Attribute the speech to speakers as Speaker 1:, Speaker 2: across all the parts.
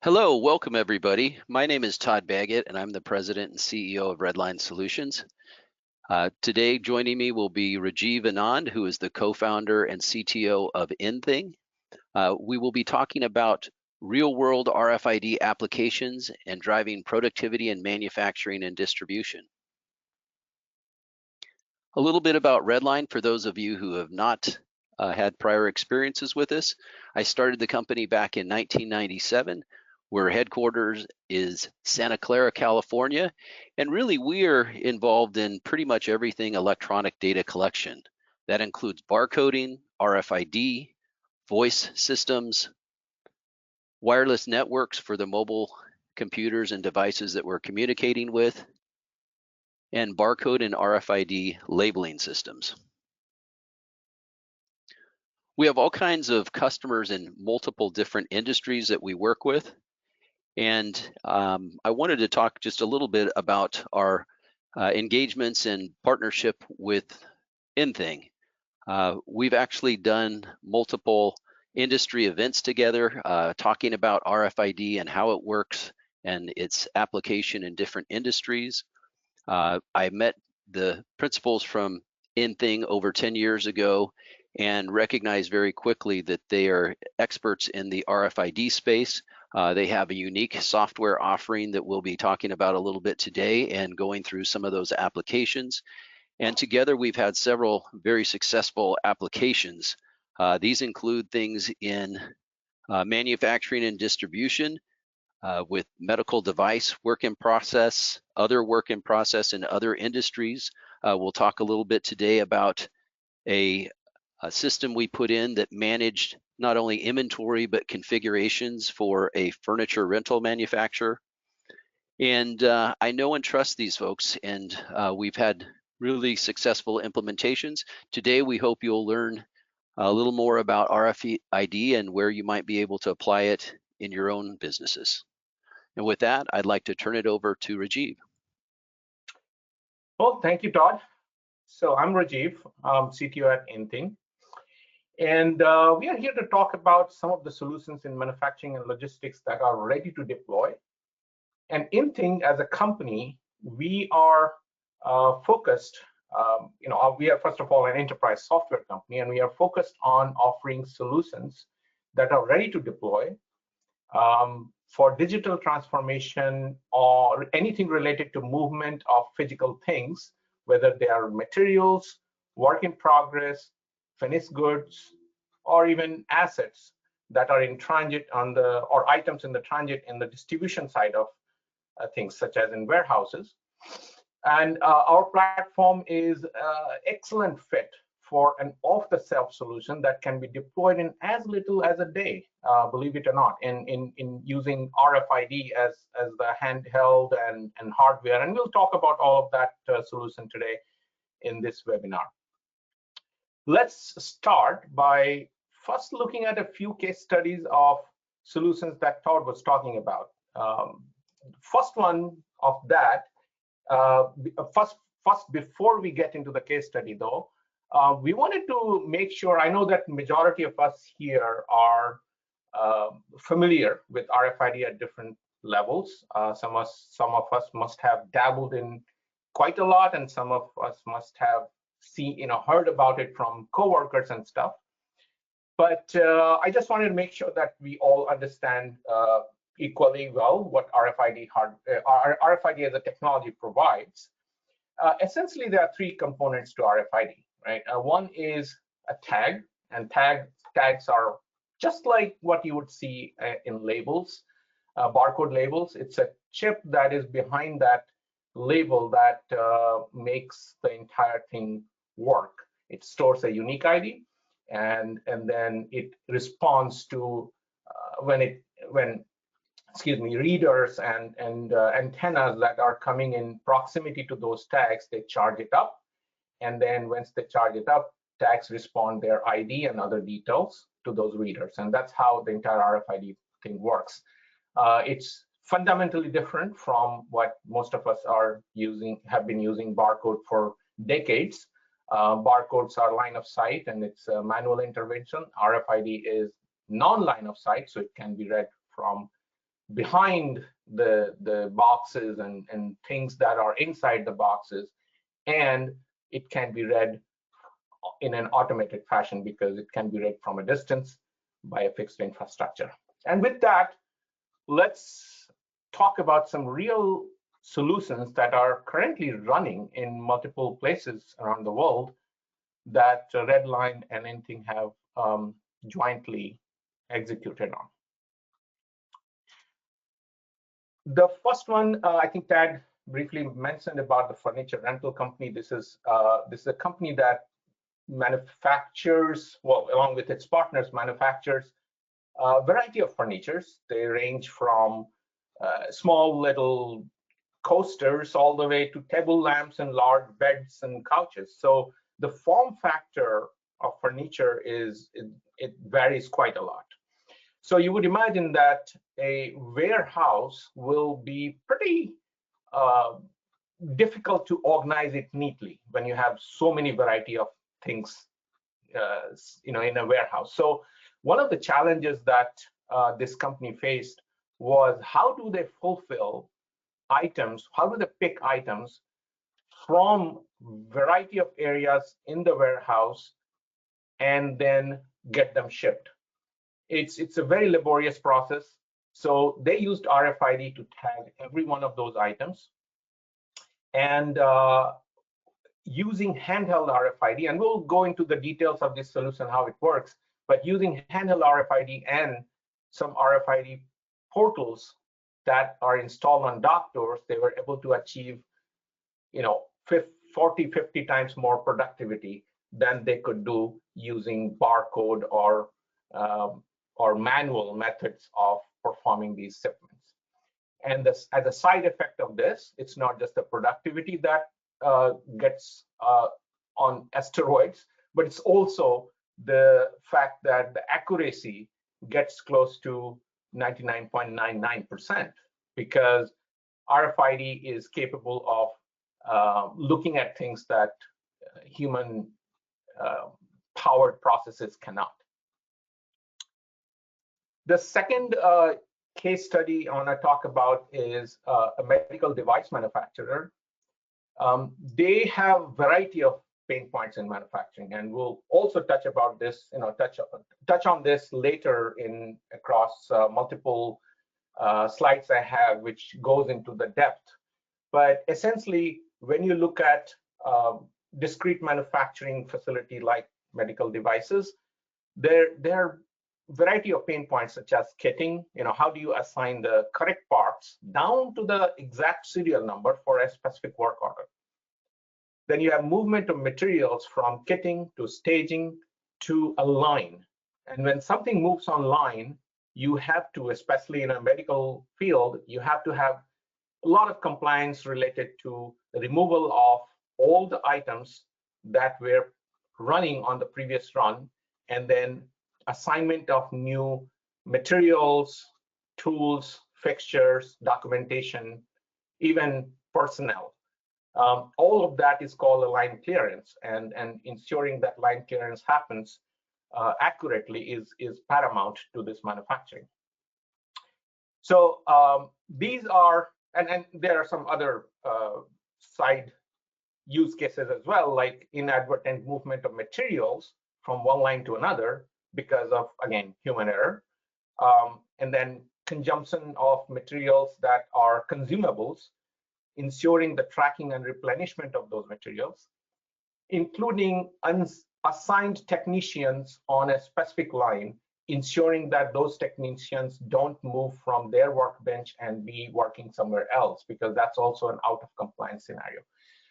Speaker 1: Hello, welcome everybody. My name is Todd Baggett, and I'm the president and CEO of RedLine Solutions. Today, joining me will be Rajiv Anand, who is the co-founder and CTO of Inthing. We will be talking about real-world RFID applications and driving productivity in manufacturing and distribution. A little bit about RedLine for those of you who have not had prior experiences with this. I started the company back in 1997. Where headquarters is Santa Clara, California, and really we are involved in pretty much everything electronic data collection. That includes barcoding, RFID, voice systems, wireless networks for the mobile computers and devices that we're communicating with, and barcode and RFID labeling systems. We have all kinds of customers in multiple different industries that we work with. And I wanted to talk just a little bit about our engagements and partnership with Inthing. We've actually done multiple industry events together, talking about RFID and how it works and its application in different industries. I met the principals from Inthing over 10 years ago and recognized very quickly that they are experts in the RFID space. They have a unique software offering that we'll be talking about a little bit today and going through some of those applications. And together we've had several very successful applications. These include things in manufacturing and distribution with medical device work in process, other work in process in other industries. We'll talk a little bit today about a system we put in that managed not only inventory but configurations for a furniture rental manufacturer. And I know and trust these folks, and we've had really successful implementations. Today we hope you'll learn a little more about RFID and where you might be able to apply it in your own businesses. And with that, I'd like to turn it over to Rajiv.
Speaker 2: Well, thank you, Todd. So I'm Rajiv, CTO at Inthing. And we are here to talk about some of the solutions in manufacturing and logistics that are ready to deploy. And Inthing, as a company, we are focused, we are first of all an enterprise software company, and we are focused on offering solutions that are ready to deploy for digital transformation or anything related to movement of physical things, whether they are materials, work in progress, finished goods, or even assets that are in transit or items in the transit in the distribution side of things, such as in warehouses. And our platform is excellent fit for an off-the-shelf solution that can be deployed in as little as a day, believe it or not, in using RFID as the handheld and hardware. And we'll talk about all of that solution today in this webinar. Let's start by first looking at a few case studies of solutions that Todd was talking about. First one of that, first before we get into the case study though, we wanted to make sure, I know that majority of us here are familiar with RFID at different levels. Some of us must have dabbled in quite a lot, and some of us must have heard about it from coworkers and stuff. But I just wanted to make sure that we all understand equally well what RFID as a technology provides. Essentially, there are three components to RFID, right? One is a tag, and tags are just like what you would see in labels, barcode labels. It's a chip that is behind that label that makes the entire thing work. It stores a unique ID, and then it responds to when readers and antennas that are coming in proximity to those tags, they charge it up, and then once they charge it up, tags respond their ID and other details to those readers, and that's how the entire RFID thing works. It's fundamentally different from what most of us have been using barcode for decades. Barcodes are line of sight and it's a manual intervention. RFID is non-line of sight, so it can be read from behind the boxes and things that are inside the boxes, and it can be read in an automated fashion because it can be read from a distance by a fixed infrastructure. And with that, let's talk about some real solutions that are currently running in multiple places around the world that RedLine and Inthing have jointly executed on. The first one, I think Tad briefly mentioned about the furniture rental company. This is a company that manufactures, well, along with its partners, manufactures a variety of furnitures. They range from small little coasters all the way to table lamps and large beds and couches. So the form factor of furniture it varies quite a lot. So you would imagine that a warehouse will be pretty difficult to organize it neatly when you have so many variety of things in a warehouse. So one of the challenges that this company faced was, how do they fulfill items, how do they pick items from variety of areas in the warehouse and then get them shipped? It's a very laborious process. So they used RFID to tag every one of those items, and using handheld RFID, and we'll go into the details of this solution, how it works, but using handheld RFID and some RFID portals that are installed on dock doors, they were able to achieve 40, 50 times more productivity than they could do using barcode or manual methods of performing these shipments. And this, as a side effect of this, it's not just the productivity that gets on steroids, but it's also the fact that the accuracy gets close to 99.99%, because RFID is capable of looking at things that human powered processes cannot. The second case study I want to talk about is a medical device manufacturer. They have a variety of pain points in manufacturing, and we'll also touch about this, touch on this later across multiple slides I have, which goes into the depth. But essentially, when you look at discrete manufacturing facility like medical devices, there are variety of pain points such as kitting. How do you assign the correct parts down to the exact serial number for a specific work order? Then you have movement of materials from kitting to staging to a line. And when something moves on line, you have to, especially in a medical field, you have to have a lot of compliance related to the removal of all the items that were running on the previous run, and then assignment of new materials, tools, fixtures, documentation, even personnel. All of that is called a line clearance, and ensuring that line clearance happens accurately is paramount to this manufacturing. So these are, and there are some other side use cases as well, like inadvertent movement of materials from one line to another because of, again, human error, and then consumption of materials that are consumables, ensuring the tracking and replenishment of those materials, including assigned technicians on a specific line, ensuring that those technicians don't move from their workbench and be working somewhere else, because that's also an out of compliance scenario.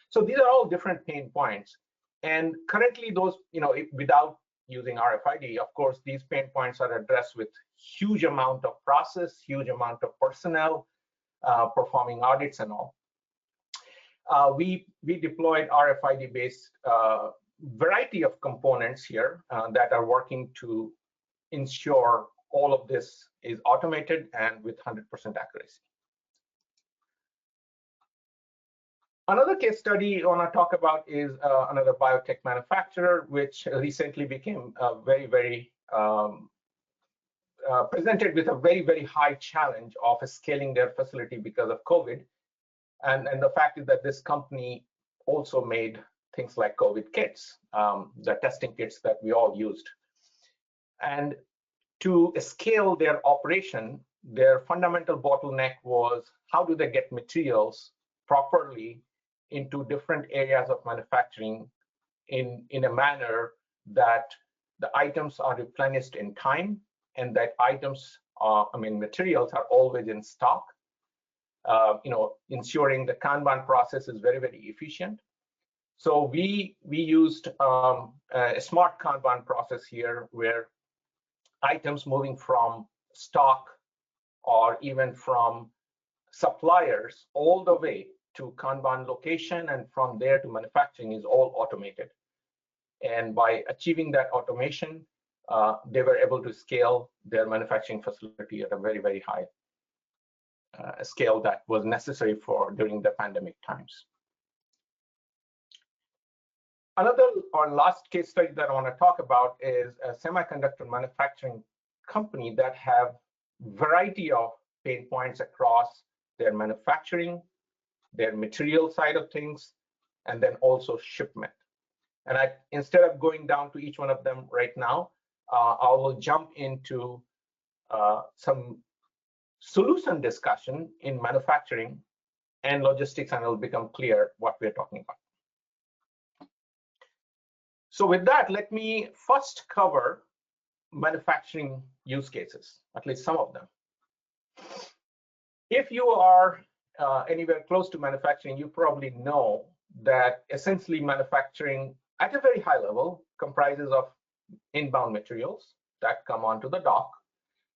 Speaker 2: So these are all different pain points. And currently those, without using RFID, of course, these pain points are addressed with huge amount of process, huge amount of personnel, performing audits and all. We deployed RFID-based variety of components here that are working to ensure all of this is automated and with 100% accuracy. Another case study I want to talk about is another biotech manufacturer, which recently became very, very presented with a very, very high challenge of scaling their facility because of COVID. And the fact is that this company also made things like COVID kits, the testing kits that we all used. And to scale their operation, their fundamental bottleneck was how do they get materials properly into different areas of manufacturing in a manner that the items are replenished in time and that materials are always in stock, ensuring the Kanban process is very, very efficient. So we used a smart Kanban process here where items moving from stock or even from suppliers all the way to Kanban location and from there to manufacturing is all automated. And by achieving that automation, they were able to scale their manufacturing facility at a very, very high scale that was necessary for during the pandemic times. Another or last case study that I want to talk about is a semiconductor manufacturing company that have variety of pain points across their manufacturing, their material side of things, and then also shipment. And instead of going down to each one of them right now, I will jump into some solution discussion in manufacturing and logistics, and it'll become clear what we're talking about. So with that, let me first cover manufacturing use cases, at least some of them. If you are anywhere close to manufacturing, you probably know that essentially manufacturing at a very high level comprises of inbound materials that come onto the dock.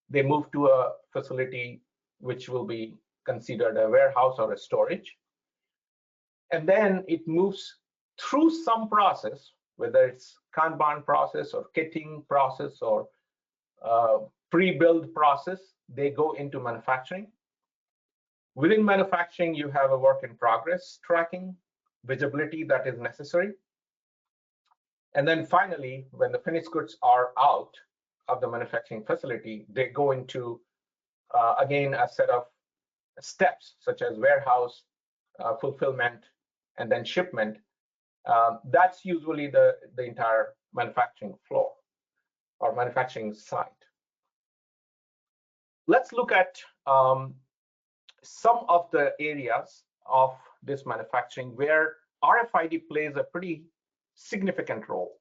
Speaker 2: They move to a facility which will be considered a warehouse or a storage. And then it moves through some process, whether it's Kanban process or kitting process or pre-build process, they go into manufacturing. Within manufacturing, you have a work in progress tracking, visibility that is necessary. And then finally, when the finished goods are out of the manufacturing facility, they go into, again, a set of steps such as warehouse, fulfillment, and then shipment. That's usually the entire manufacturing floor or manufacturing site. Let's look at some of the areas of this manufacturing where RFID plays a pretty significant role.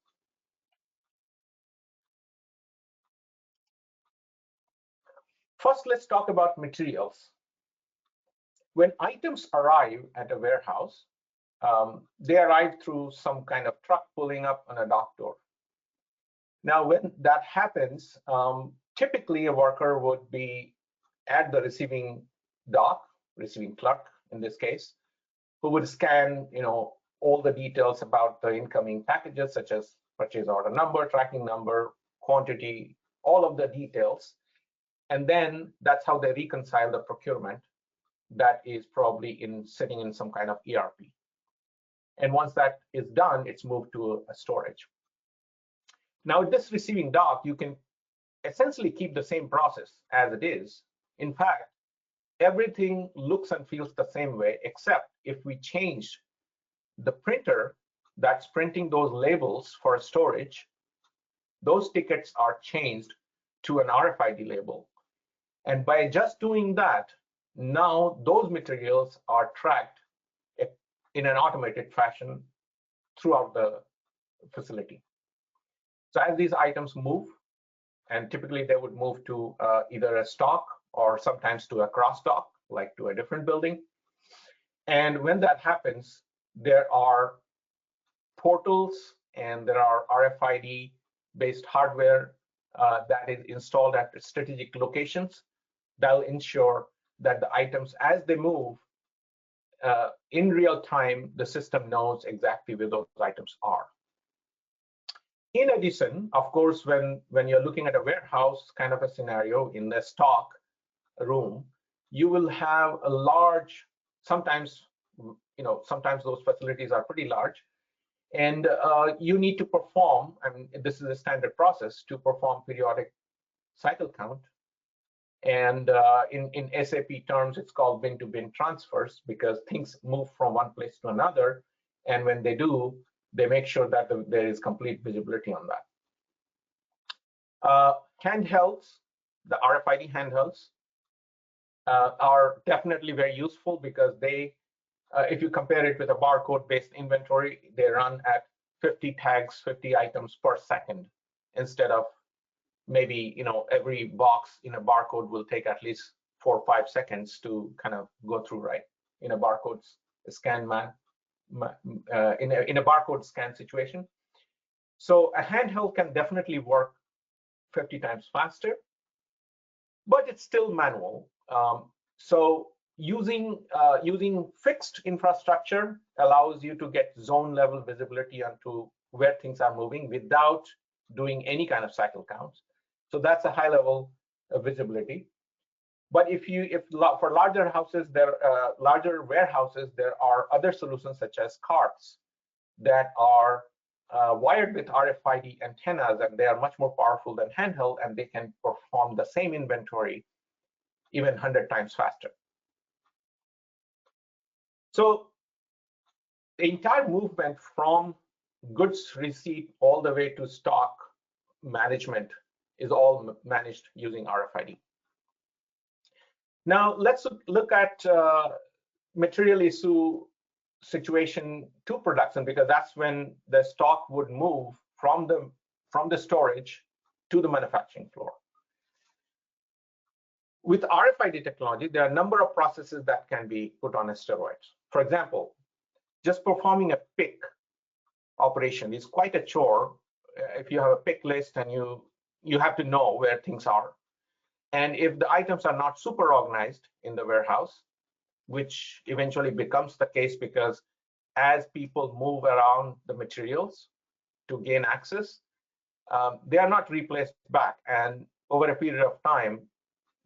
Speaker 2: First, let's talk about materials. When items arrive at a warehouse, they arrive through some kind of truck pulling up on a dock door. Now, when that happens, typically a worker would be at the receiving dock, receiving clerk in this case, who would scan, all the details about the incoming packages, such as purchase order number, tracking number, quantity, all of the details. And then that's how they reconcile the procurement that is probably sitting in some kind of ERP. And once that is done, it's moved to a storage. Now, this receiving dock, you can essentially keep the same process as it is. In fact, everything looks and feels the same way, except if we change the printer that's printing those labels for storage, those tickets are changed to an RFID label. And by just doing that, now those materials are tracked in an automated fashion throughout the facility. So as these items move, and typically they would move to either a stock or sometimes to a cross dock, like to a different building. And when that happens, there are portals and there are RFID-based hardware that is installed at strategic locations that will ensure that the items, as they move, in real time, the system knows exactly where those items are. In addition, of course, when you're looking at a warehouse kind of a scenario in the stock room, you will have a large, sometimes those facilities are pretty large, and you need to perform, and this is a standard process, to perform periodic cycle count And in SAP terms, it's called bin-to-bin transfers, because things move from one place to another. And when they do, they make sure that there is complete visibility on that. Handhelds, the RFID handhelds, are definitely very useful, because they, if you compare it with a barcode-based inventory, they run at 50 tags, 50 items per second, instead of maybe, every box in a barcode will take at least 4 or 5 seconds to kind of go through, right? In a barcode scan in a barcode scan situation. So a handheld can definitely work 50 times faster, but it's still manual. So using fixed infrastructure allows you to get zone level visibility onto where things are moving without doing any kind of cycle counts. So that's a high level visibility. But for larger houses, larger warehouses, there are other solutions such as carts that are wired with RFID antennas, and they are much more powerful than handheld, and they can perform the same inventory even 100 times faster. So the entire movement from goods receipt all the way to stock management is all managed using RFID. Now let's look at material issue situation to production, because that's when the stock would move from the storage to the manufacturing floor. With RFID technology, there are a number of processes that can be put on steroids. For example, just performing a pick operation is quite a chore. If you have a pick list and you have to know where things are, and if the items are not super organized in the warehouse, which eventually becomes the case, because as people move around the materials to gain access, they are not replaced back, and over a period of time,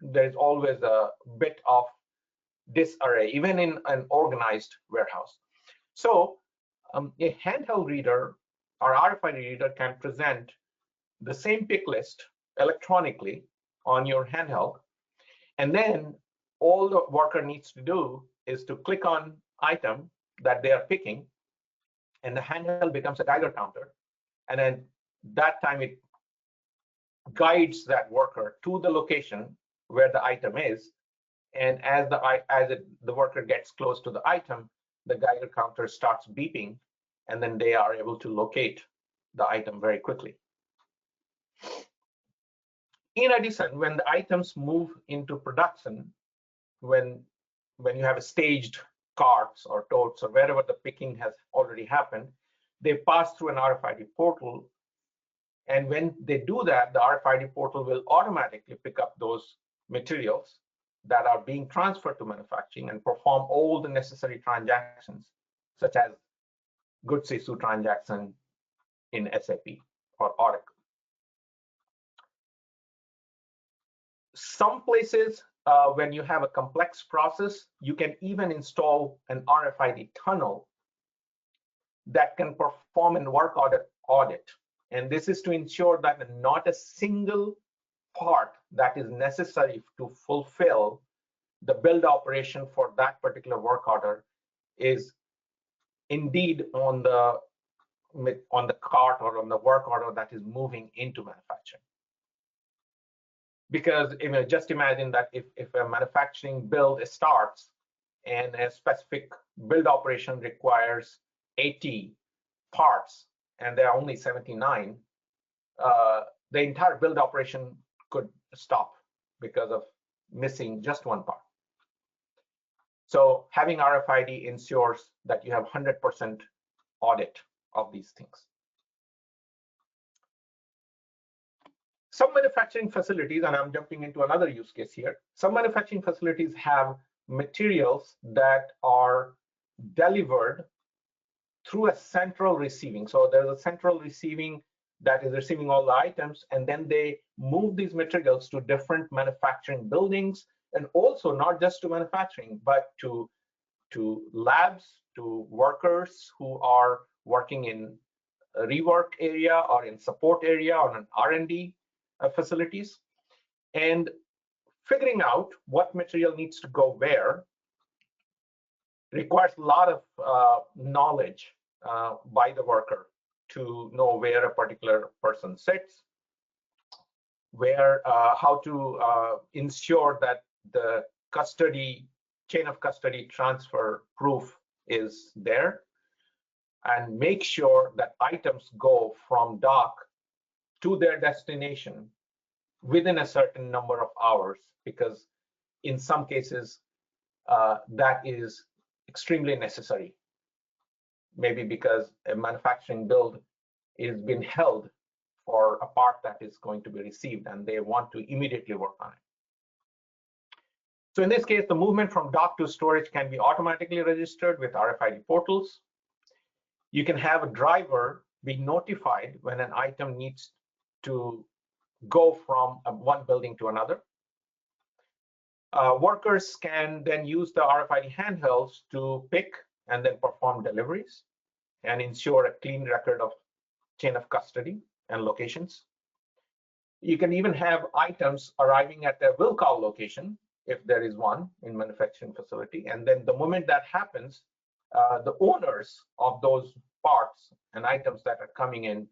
Speaker 2: there is always a bit of disarray, even in an organized warehouse. So a handheld reader or RFID reader can present the same pick list electronically on your handheld, and then all the worker needs to do is to click on item that they are picking, and the handheld becomes a Geiger counter, and then that time it guides that worker to the location where the item is, and as the worker gets close to the item, the Geiger counter starts beeping, and then they are able to locate the item very quickly. In addition, when the items move into production, when you have a staged carts or totes or wherever the picking has already happened, they pass through an RFID portal, and when they do that, the RFID portal will automatically pick up those materials that are being transferred to manufacturing and perform all the necessary transactions, such as goods issue transaction in SAP or Oracle. Some places, when you have a complex process, you can even install an RFID tunnel that can perform a work audit. And this is to ensure that not a single part that is necessary to fulfill the build operation for that particular work order is indeed on the cart or on the work order that is moving into manufacturing. Because just imagine that if a manufacturing build starts and a specific build operation requires 80 parts and there are only 79, the entire build operation could stop because of missing just one part. So having RFID ensures that you have 100% audit of these things. Some manufacturing facilities, and I'm jumping into another use case here, some manufacturing facilities have materials that are delivered through a central receiving. So there's a central receiving that is receiving all the items, and then they move these materials to different manufacturing buildings, and also not just to manufacturing, but to labs, to workers who are working in a rework area or in support area or in R&D facilities. And figuring out what material needs to go where requires a lot of knowledge by the worker to know where a particular person sits, where how to ensure that the chain of custody transfer proof is there, and make sure that items go from dock to their destination within a certain number of hours, because in some cases that is extremely necessary. Maybe because a manufacturing build is being held for a part that is going to be received and they want to immediately work on it. So in this case, the movement from dock to storage can be automatically registered with RFID portals. You can have a driver be notified when an item needs to go from one building to another. Workers can then use the RFID handhelds to pick and then perform deliveries and ensure a clean record of chain of custody and locations. You can even have items arriving at their will call location, if there is one in manufacturing facility, and then the moment that happens, the owners of those parts and items that are coming in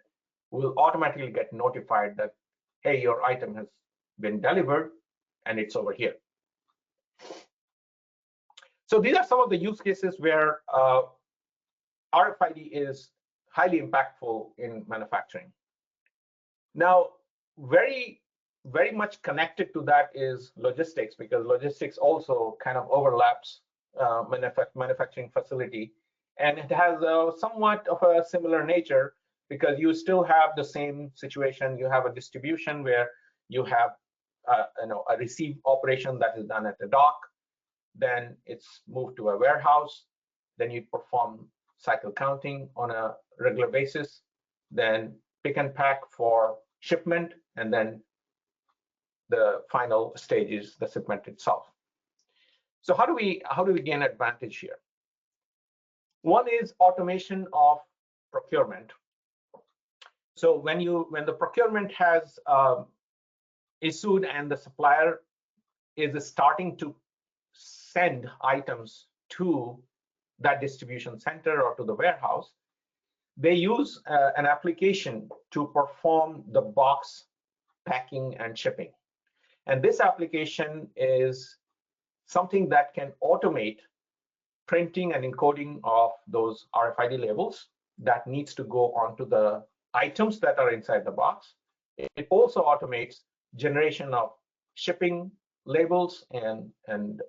Speaker 2: will automatically get notified that, hey, your item has been delivered and it's over here. So these are some of the use cases where RFID is highly impactful in manufacturing. Now, very much connected to that is logistics, because logistics also kind of overlaps manufacturing facility, and it has somewhat of a similar nature, because you still have the same situation. You have a distribution where you have a receive operation that is done at the dock, then it's moved to a warehouse, then you perform cycle counting on a regular basis, then pick and pack for shipment, and then the final stage is the shipment itself. So how do we gain advantage here? One is automation of procurement. So when the procurement has issued and the supplier is starting to send items to that distribution center or to the warehouse, they use an application to perform the box packing and shipping. And this application is something that can automate printing and encoding of those RFID labels that needs to go onto the items that are inside the box. It also automates generation of shipping labels and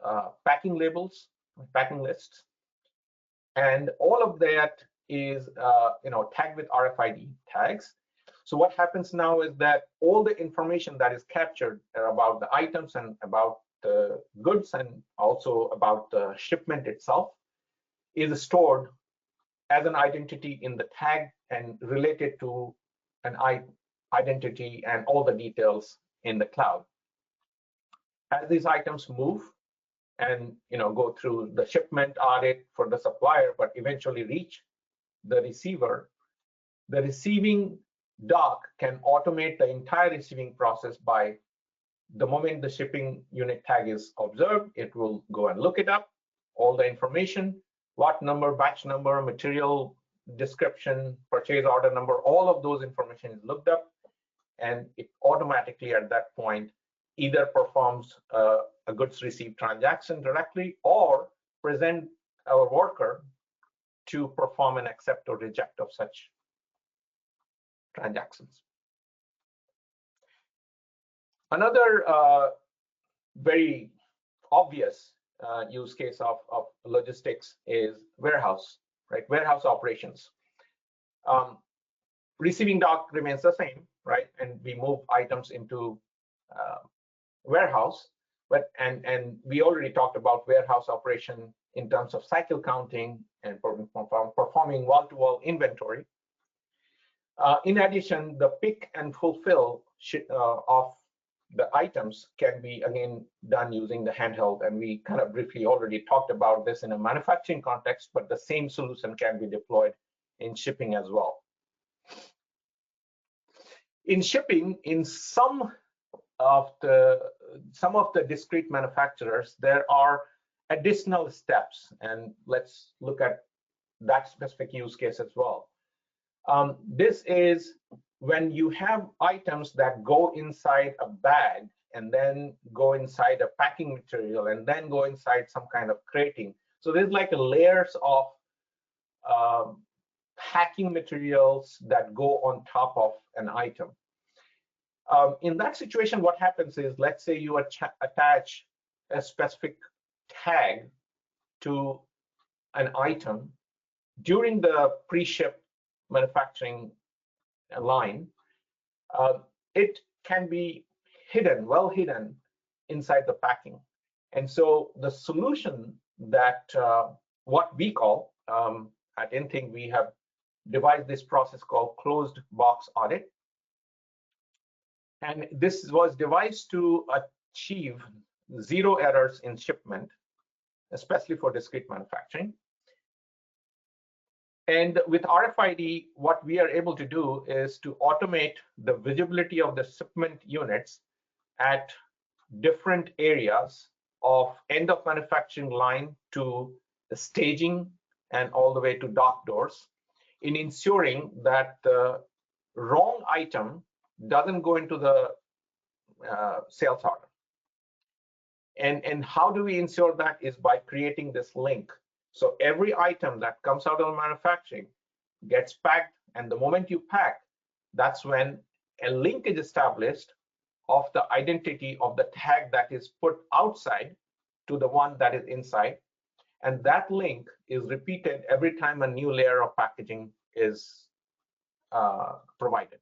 Speaker 2: packing labels, packing lists, and all of that is tagged with RFID tags. So what happens now is that all the information that is captured about the items and about the goods and also about the shipment itself is stored as an identity in the tag and related to an identity and all the details in the cloud. As these items move and go through the shipment audit for the supplier, but eventually reach the receiver, the receiving dock can automate the entire receiving process. By the moment the shipping unit tag is observed, it will go and look it up, all the information, lot number, batch number, material description, purchase order number, all of those information is looked up, and it automatically at that point either performs a goods received transaction directly or present our worker to perform an accept or reject of such transactions. Another very obvious use case of logistics is warehouse, right? Warehouse operations. Receiving dock remains the same, right? And we move items into warehouse, but and we already talked about warehouse operation in terms of cycle counting and performing wall-to-wall inventory. In addition, the pick and fulfill of the items can be again done using the handheld, and we kind of briefly already talked about this in a manufacturing context, but the same solution can be deployed in shipping as well. In shipping, in some of the some of the discrete manufacturers, there are additional steps, and let's look at that specific use case as well. This is when you have items that go inside a bag and then go inside a packing material and then go inside some kind of crating. So there's like layers of packing materials that go on top of an item. In that situation, what happens is, let's say you attach a specific tag to an item during the pre-ship manufacturing line. It can be hidden, well hidden inside the packing. And so the solution that what we call at Inthing, we have devised this process called closed box audit. And this was devised to achieve 0 errors in shipment, especially for discrete manufacturing. And with RFID, what we are able to do is to automate the visibility of the shipment units at different areas of end of manufacturing line to the staging and all the way to dock doors, in ensuring that the wrong item doesn't go into the sales order. And how do we ensure that is by creating this link. So every item that comes out of manufacturing gets packed, and the moment you pack, that's when a link is established of the identity of the tag that is put outside to the one that is inside. And that link is repeated every time a new layer of packaging is provided.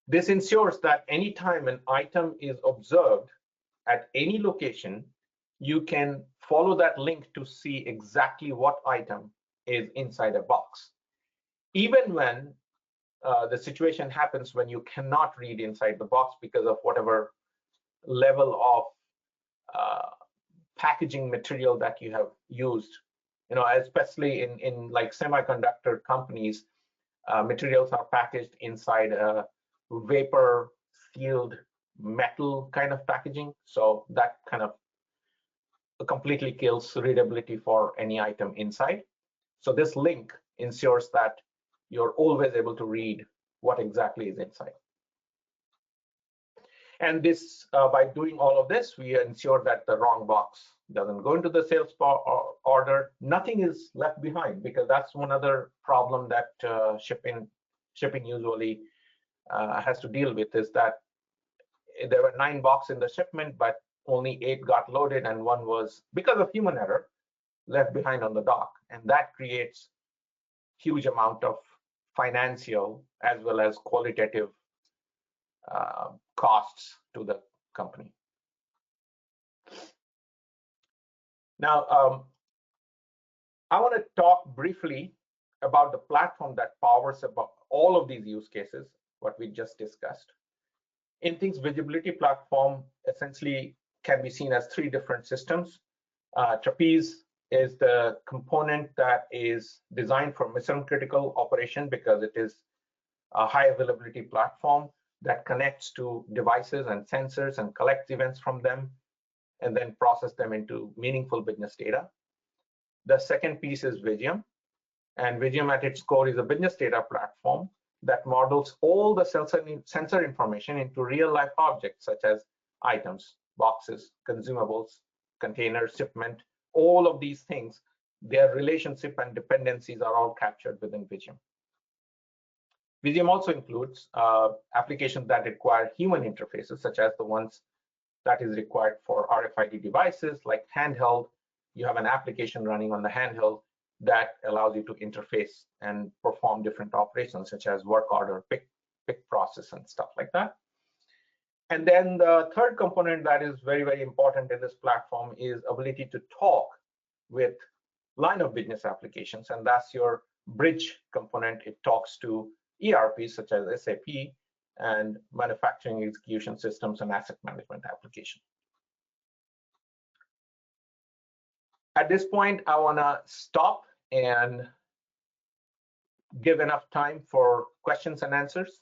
Speaker 2: This ensures that anytime an item is observed at any location, you can follow that link to see exactly what item is inside a box. Even when the situation happens when you cannot read inside the box because of whatever level of packaging material that you have used, especially in like semiconductor companies, materials are packaged inside a vapor sealed metal kind of packaging, so that kind of completely kills readability for any item inside. So this link ensures that you're always able to read what exactly is inside. And this, by doing all of this, we ensure that the wrong box doesn't go into the sales order. Nothing is left behind, because that's one other problem that shipping usually has to deal with, is that there were 9 boxes in the shipment, but only 8 got loaded, and 1 was, because of human error, left behind on the dock. And that creates huge amount of financial as well as qualitative costs to the company. Now, I want to talk briefly about the platform that powers about all of these use cases, what we just discussed. Inthing's visibility platform essentially can be seen as 3 different systems. Trapeze is the component that is designed for mission critical operation, because it is a high availability platform that connects to devices and sensors and collects events from them and then process them into meaningful business data. The second piece is Visium, and Visium at its core is a business data platform that models all the sensor information into real life objects such as items, boxes, consumables, containers, shipment, all of these things. Their relationship and dependencies are all captured within Visium. Visium also includes applications that require human interfaces, such as the ones that is required for RFID devices like handheld. You have an application running on the handheld that allows you to interface and perform different operations, such as work order, pick process, and stuff like that. And then the third component that is very, very important in this platform is ability to talk with line of business applications, and that's your bridge component. It talks to ERPs such as SAP and manufacturing execution systems and asset management applications. At this point, I want to stop and give enough time for questions and answers.